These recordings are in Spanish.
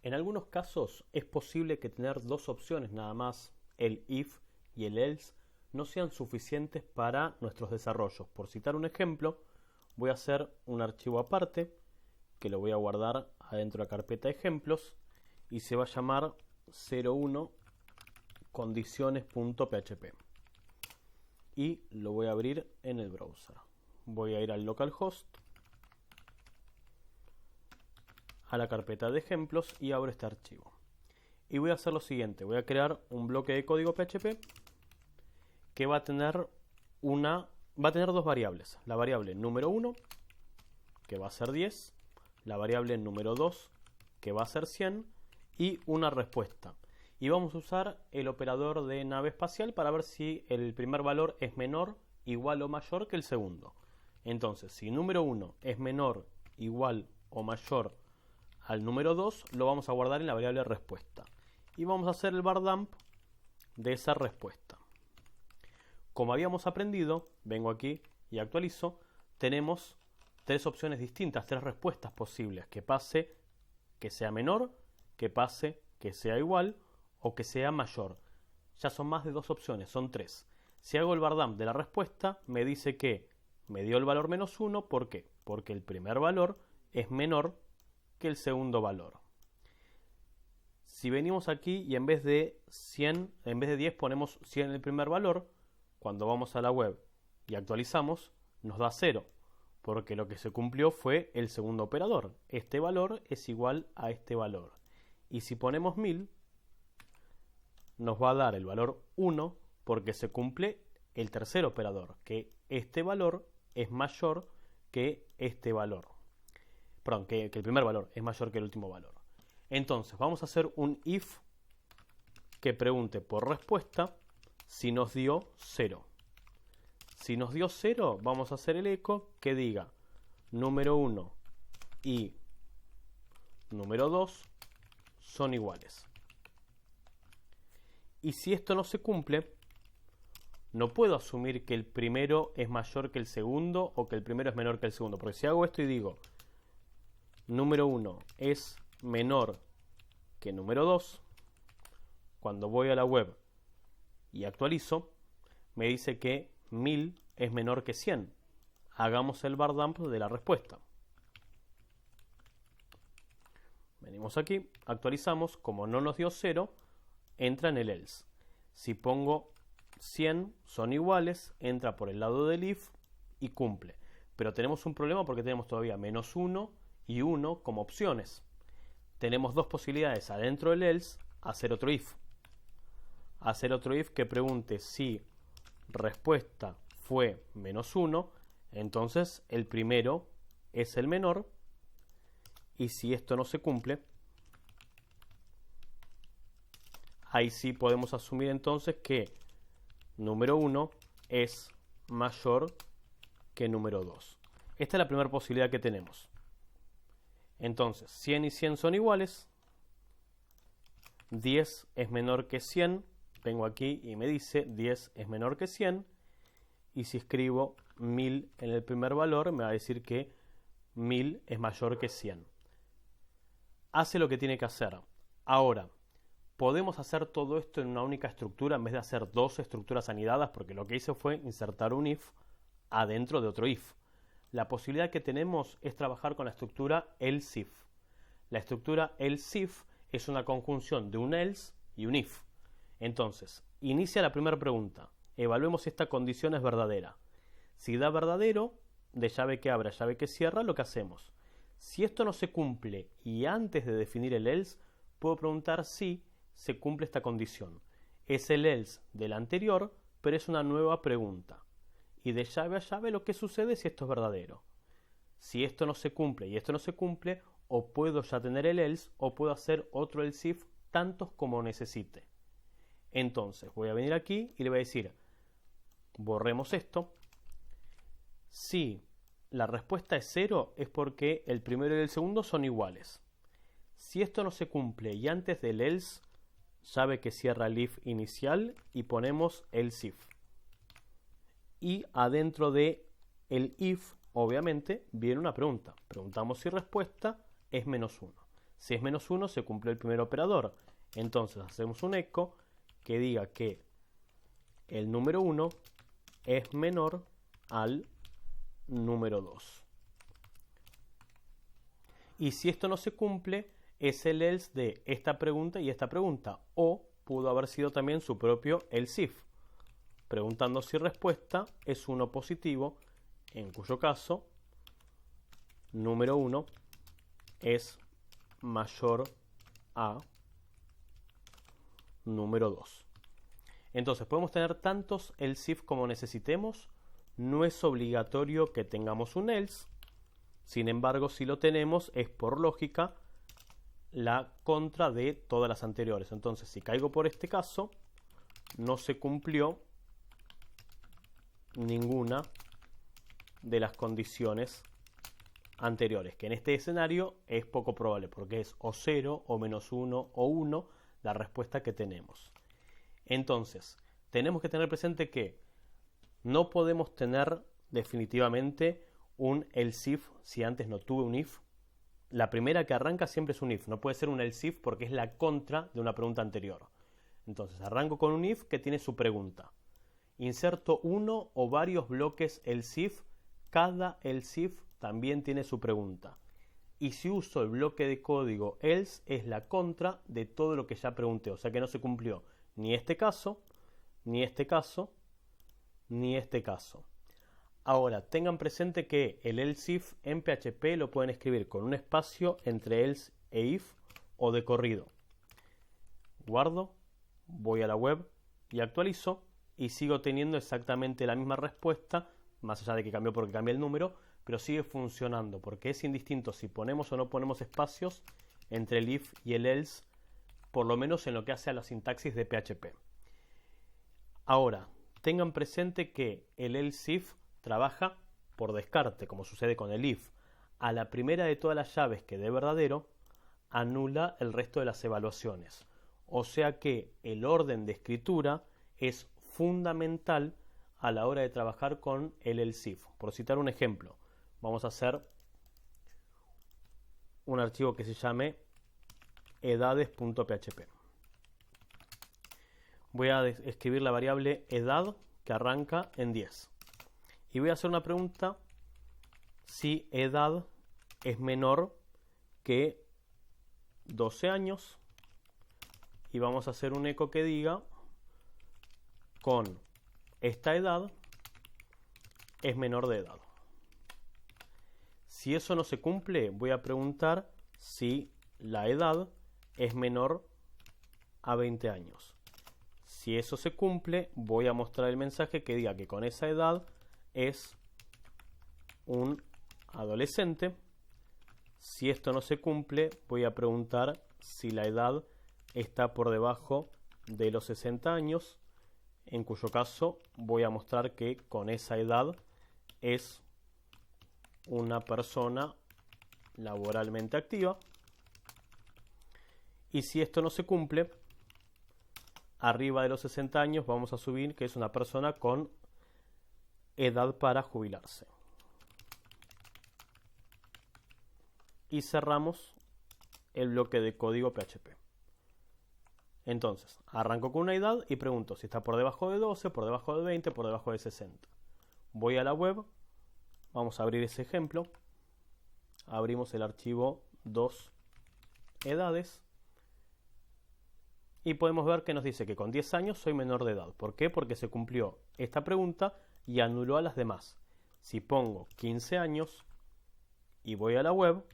En algunos casos es posible que tener dos opciones nada más, el if y el else, no sean suficientes para nuestros desarrollos. Por citar un ejemplo, voy a hacer un archivo aparte que lo voy a guardar adentro de la carpeta ejemplos y se va a llamar 01 condiciones.php y lo voy a abrir en el browser. Voy a ir al localhost, a la carpeta de ejemplos y abro este archivo. Y voy a hacer lo siguiente, voy a crear un bloque de código PHP que va a tener dos variables. La variable número 1, que va a ser 10, la variable número 2, que va a ser 100, y una respuesta. Y vamos a usar el operador de nave espacial para ver si el primer valor es menor, igual o mayor que el segundo. Entonces, si número 1 es menor, igual o mayor al número 2, lo vamos a guardar en la variable respuesta. Y vamos a hacer el bar dump de esa respuesta. Como habíamos aprendido, vengo aquí y actualizo, tenemos tres opciones distintas, tres respuestas posibles, que pase, que sea menor, que pase, que sea igual o que sea mayor. Ya son más de dos opciones, son tres. Si hago el bar dump de la respuesta, me dice que me dio el valor menos 1, ¿por qué? Porque el primer valor es menor que el segundo valor. Si venimos aquí y en vez de 10 ponemos 100 en el primer valor, cuando vamos a la web y actualizamos, nos da 0, porque lo que se cumplió fue el segundo operador. Este valor es igual a este valor. Y si ponemos 1000, nos va a dar el valor 1, porque se cumple el tercer operador, que este valor es mayor que este valor. Perdón, que el primer valor es mayor que el último valor. Entonces, vamos a hacer un if que pregunte por respuesta si nos dio 0. Si nos dio 0, vamos a hacer el eco que diga número 1 y número 2 son iguales. Y si esto no se cumple, no puedo asumir que el primero es mayor que el segundo o que el primero es menor que el segundo. Porque si hago esto y digo número 1 es menor que número 2, cuando voy a la web y actualizo, me dice que 1000 es menor que 100. Hagamos el bar dump de la respuesta. Venimos aquí, actualizamos, como no nos dio 0, entra en el else. Si pongo 100 son iguales, entra por el lado del if y cumple. Pero tenemos un problema porque tenemos todavía menos 1 y 1 como opciones. Tenemos dos posibilidades adentro del else, hacer otro if. Hacer otro if que pregunte si respuesta fue menos 1, entonces el primero es el menor, y si esto no se cumple, ahí sí podemos asumir entonces que número 1 es mayor que número 2. Esta es la primera posibilidad que tenemos. Entonces, 100 y 100 son iguales, 10 es menor que 100, vengo aquí y me dice 10 es menor que 100, y si escribo 1000 en el primer valor, me va a decir que 1000 es mayor que 100. Hace lo que tiene que hacer. Ahora, podemos hacer todo esto en una única estructura en vez de hacer dos estructuras anidadas, porque lo que hice fue insertar un if adentro de otro if. La posibilidad que tenemos es trabajar con la estructura else if. La estructura else if es una conjunción de un else y un if. Entonces, inicia la primera pregunta. Evaluemos si esta condición es verdadera. Si da verdadero, de llave que abre a llave que cierra, lo que hacemos. Si esto no se cumple y antes de definir el else, puedo preguntar si se cumple esta condición. Es el else del anterior, pero es una nueva pregunta. Y de llave a llave lo que sucede si esto es verdadero. Si esto no se cumple y esto no se cumple, o puedo ya tener el else o puedo hacer otro else if, tantos como necesite. Entonces voy a venir aquí y le voy a decir, borremos esto. Si la respuesta es 0 es porque el primero y el segundo son iguales. Si esto no se cumple y antes del else, llave que cierra el if inicial y ponemos else if. Y adentro de el if, obviamente, viene una pregunta. Preguntamos si respuesta es menos 1. Si es menos 1, se cumplió el primer operador. Entonces hacemos un eco que diga que el número 1 es menor al número 2. Y si esto no se cumple, es el else de esta pregunta y esta pregunta. O pudo haber sido también su propio else if, preguntando si respuesta es 1 positivo, en cuyo caso número 1 es mayor a número 2. Entonces podemos tener tantos else if como necesitemos. No es obligatorio que tengamos un else. Sin embargo, si lo tenemos, es por lógica la contra de todas las anteriores. Entonces, si caigo por este caso, no se cumplió ninguna de las condiciones anteriores, que en este escenario es poco probable, porque es o 0, o menos 1, o 1 la respuesta que tenemos. Entonces, tenemos que tener presente que no podemos tener definitivamente un else if si antes no tuve un if. La primera que arranca siempre es un if, no puede ser un else if porque es la contra de una pregunta anterior. Entonces arranco con un if que tiene su pregunta. Inserto uno o varios bloques else if, cada else if también tiene su pregunta. Y si uso el bloque de código else es la contra de todo lo que ya pregunté, o sea que no se cumplió ni este caso, ni este caso, ni este caso. Ahora, tengan presente que el else if en PHP lo pueden escribir con un espacio entre else e if o de corrido. Guardo, voy a la web y actualizo y sigo teniendo exactamente la misma respuesta, más allá de que cambió porque cambié el número, pero sigue funcionando porque es indistinto si ponemos o no ponemos espacios entre el if y el else, por lo menos en lo que hace a la sintaxis de PHP. Ahora, tengan presente que el else if trabaja por descarte, como sucede con el if. A la primera de todas las llaves que dé verdadero, anula el resto de las evaluaciones. O sea que el orden de escritura es fundamental a la hora de trabajar con el else if. Por citar un ejemplo, vamos a hacer un archivo que se llame edades.php. Voy a escribir la variable edad que arranca en 10. Y voy a hacer una pregunta si edad es menor que 12 años. Y vamos a hacer un eco que diga con esta edad es menor de edad. Si eso no se cumple, voy a preguntar si la edad es menor a 20 años. Si eso se cumple, voy a mostrar el mensaje que diga que con esa edad es un adolescente. Si esto no se cumple, voy a preguntar si la edad está por debajo de los 60 años, en cuyo caso voy a mostrar que con esa edad es una persona laboralmente activa. Y si esto no se cumple, arriba de los 60 años vamos a subir que es una persona con edad para jubilarse. Y cerramos el bloque de código PHP. Entonces, arranco con una edad y pregunto si está por debajo de 12, por debajo de 20, por debajo de 60. Voy a la web, vamos a abrir ese ejemplo. Abrimos el archivo 2 edades. Y podemos ver que nos dice que con 10 años soy menor de edad. ¿Por qué? Porque se cumplió esta pregunta y anuló a las demás. Si pongo 15 años y voy a la web,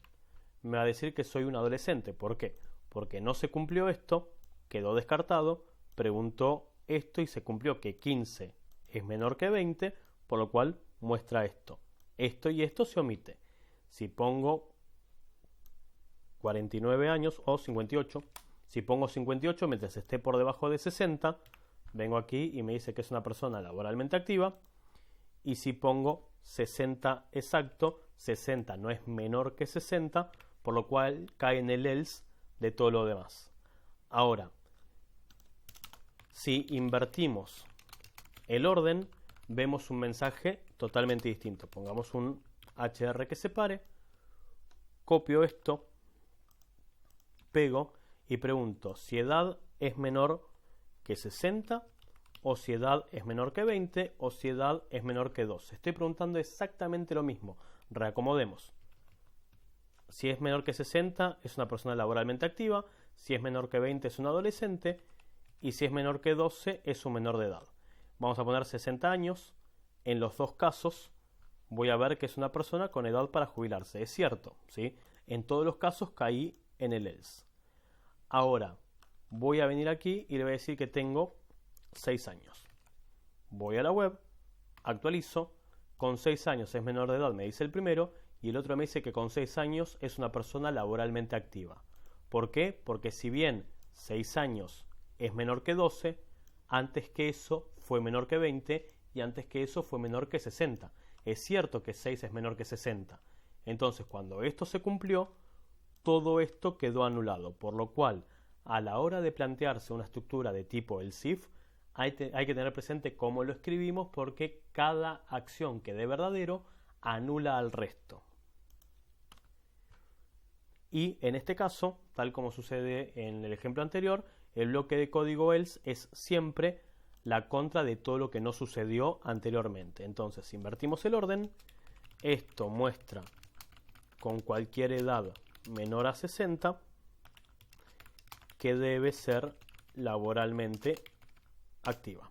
me va a decir que soy un adolescente. ¿Por qué? Porque no se cumplió esto, quedó descartado, preguntó esto y se cumplió que 15 es menor que 20, por lo cual muestra esto. Esto y esto se omite. Si pongo 49 años o 58, si pongo 58 mientras esté por debajo de 60, vengo aquí y me dice que es una persona laboralmente activa. Y si pongo 60 exacto, 60 no es menor que 60, por lo cual cae en el else de todo lo demás. Ahora, si invertimos el orden, vemos un mensaje totalmente distinto. Pongamos un HR que separe, copio esto pego y pregunto si edad es menor que 60 o si edad es menor que 20 o si edad es menor que 12. Estoy preguntando exactamente lo mismo. Reacomodemos. Si es menor que 60 es una persona laboralmente activa, si es menor que 20 es un adolescente y si es menor que 12 es un menor de edad. Vamos a poner 60 años. En los dos casos voy a ver que es una persona con edad para jubilarse. Es cierto, ¿sí? En todos los casos caí en el else. Ahora voy a venir aquí y le voy a decir que tengo 6 años. Voy a la web, actualizo, con 6 años es menor de edad, me dice el primero, y el otro me dice que con 6 años es una persona laboralmente activa. ¿Por qué? Porque si bien 6 años es menor que 12, antes que eso fue menor que 20 y antes que eso fue menor que 60. Es cierto que 6 es menor que 60. Entonces, cuando esto se cumplió, todo esto quedó anulado, por lo cual, a la hora de plantearse una estructura de tipo else if, hay que tener presente cómo lo escribimos porque cada acción que dé verdadero anula al resto. Y en este caso, tal como sucede en el ejemplo anterior, el bloque de código else es siempre la contra de todo lo que no sucedió anteriormente. Entonces, si invertimos el orden, esto muestra con cualquier edad menor a 60 que debe ser laboralmente activa.